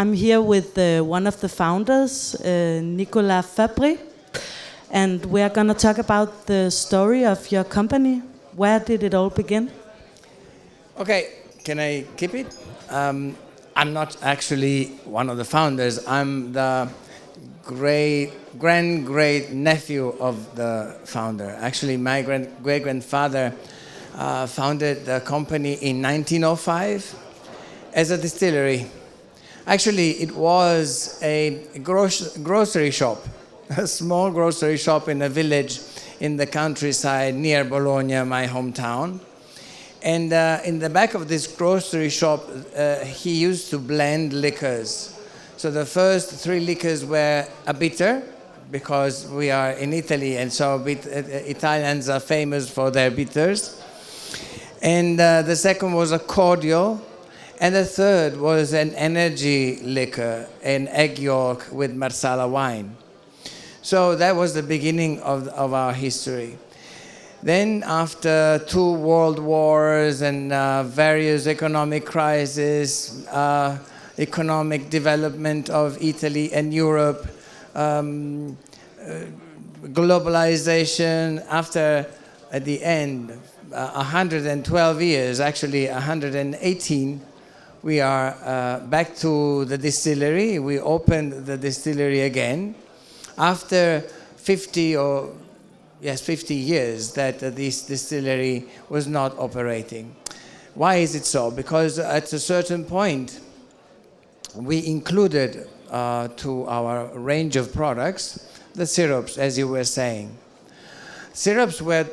I'm here with one of the founders, Nicola Fabbri, and we are going to talk about the story of your company. Where did it all begin? Okay, can I keep it? I'm not actually one of the founders. I'm the great nephew of the founder. Actually, my great-grandfather founded the company in 1905 as a distillery. Actually, it was a grocery shop, a small grocery shop in a village in the countryside near Bologna, my hometown. And in the back of this grocery shop, he used to blend liquors. So the first 3 liquors were a bitter, because we are in Italy, and so Italians are famous for their bitters. And the second was a cordial, and the third was an energy liquor, an egg yolk with Marsala wine. So that was the beginning of our history. Then after 2 world wars and various economic crises, economic development of Italy and Europe, globalization, after, at the end, 112 years, actually 118, we are back to the distillery. We opened the distillery again after 50 years that this distillery was not operating. Why is it so? Because at a certain point, we included to our range of products the syrups, as you were saying. Syrups were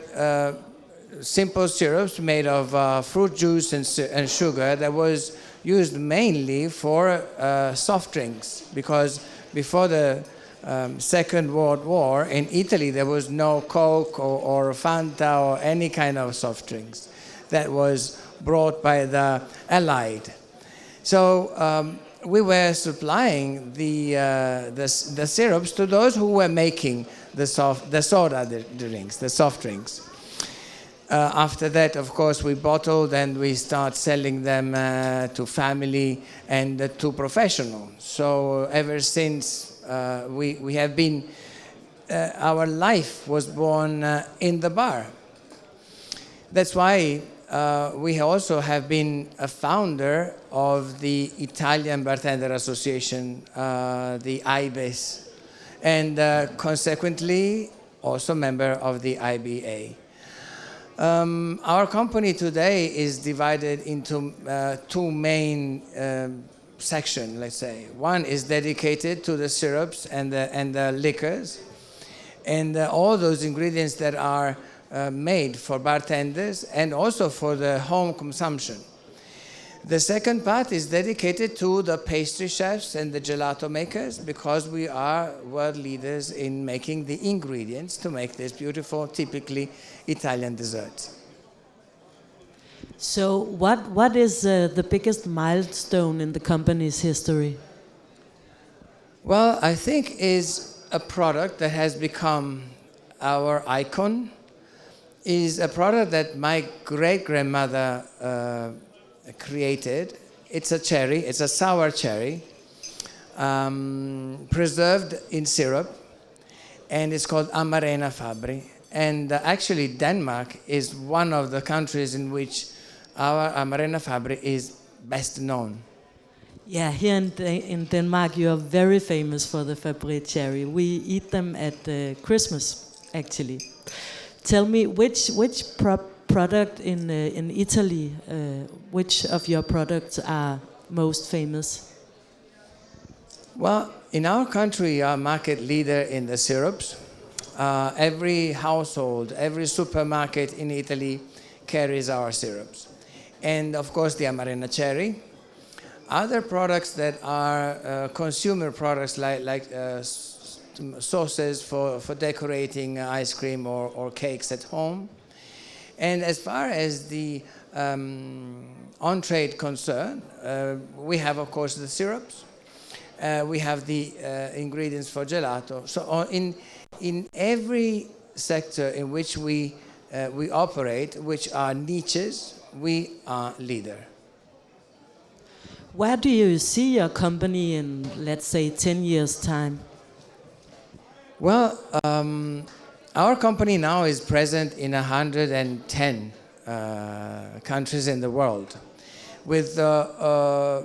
simple syrups made of fruit juice and sugar that was used mainly for soft drinks, because before the Second World War in Italy there was no Coke or Fanta or any kind of soft drinks that was brought by the Allied. So we were supplying the syrups to those who were making the soda drinks, the soft drinks. After that, of course, we bottled and we start selling them to family and to professionals. So ever since we have been, our life was born in the bar. That's why we also have been a founder of the Italian Bartender Association, the IBES, and consequently also member of the IBA. Our company today is divided into 2 main sections, let's say. One is dedicated to the syrups and the liquors, and all those ingredients that are made for bartenders and also for the home consumption. The second part is dedicated to the pastry chefs and the gelato makers, because we are world leaders in making the ingredients to make this beautiful, typically Italian dessert. So what is the biggest milestone in the company's history? Well, I think is a product that has become our icon, is a product that my great-grandmother created. It's a cherry, it's a sour cherry, preserved in syrup, and it's called Amarena Fabbri. And actually Denmark is one of the countries in which our Amarena Fabbri is best known. Yeah, here in Denmark you are very famous for the Fabbri cherry. We eat them at Christmas, actually. Tell me, which product in Italy, which of your products are most famous? Well, in our country, we are market leader in the syrups. Every household, every supermarket in Italy carries our syrups. And of course the Amarena cherry. Other products that are consumer products like sauces for decorating ice cream or cakes at home. And as far as the on-trade concern, we have, of course, the syrups. We have the ingredients for gelato. So in every sector in which we operate, which are niches, we are leader. Where do you see your company in, let's say, 10 years' time? Well, our company now is present in 110 countries in the world, with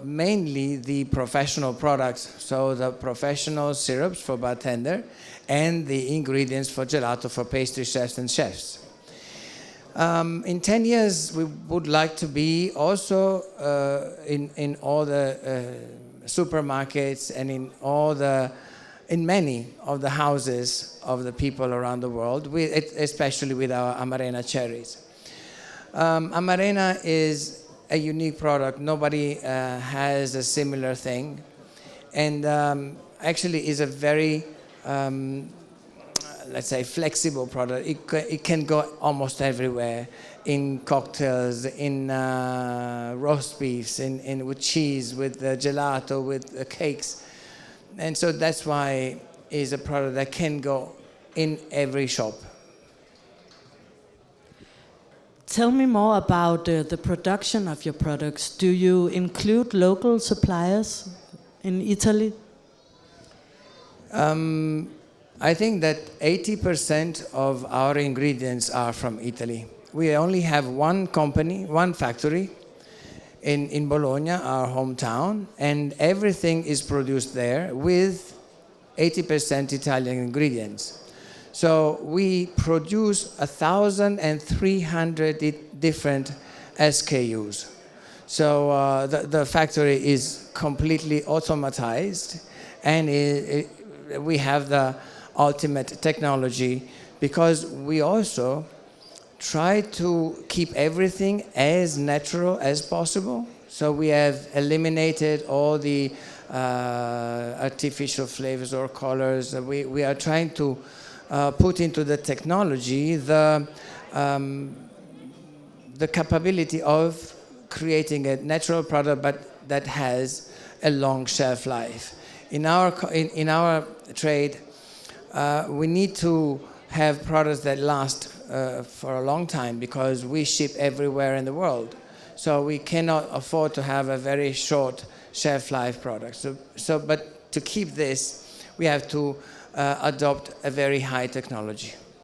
mainly the professional products, so the professional syrups for bartender and the ingredients for gelato for pastry chefs and chefs. In 10 years, we would like to be also in all the supermarkets and in many of the houses of the people around the world, especially with our Amarena cherries. Amarena is a unique product. Nobody has a similar thing, and actually is a very let's say flexible product. It can go almost everywhere, in cocktails, in roast beefs, with cheese, with gelato, with cakes, and so that's why it's a product that can go in every shop. Tell me more about the production of your products. Do you include local suppliers in Italy? I think that 80% of our ingredients are from Italy. We only have one company, one factory in Bologna, our hometown, and everything is produced there with 80% Italian ingredients. So we produce 1,300 different SKUs. So the factory is completely automatized, and we have the ultimate technology, because we also try to keep everything as natural as possible. So we have eliminated all the artificial flavors or colors. We are trying to put into the technology the capability of creating a natural product, but that has a long shelf life. In our trade, we need to have products that last for a long time, because we ship everywhere in the world. So we cannot afford to have a very short shelf life product. But to keep this, we have to adopt a very high technology.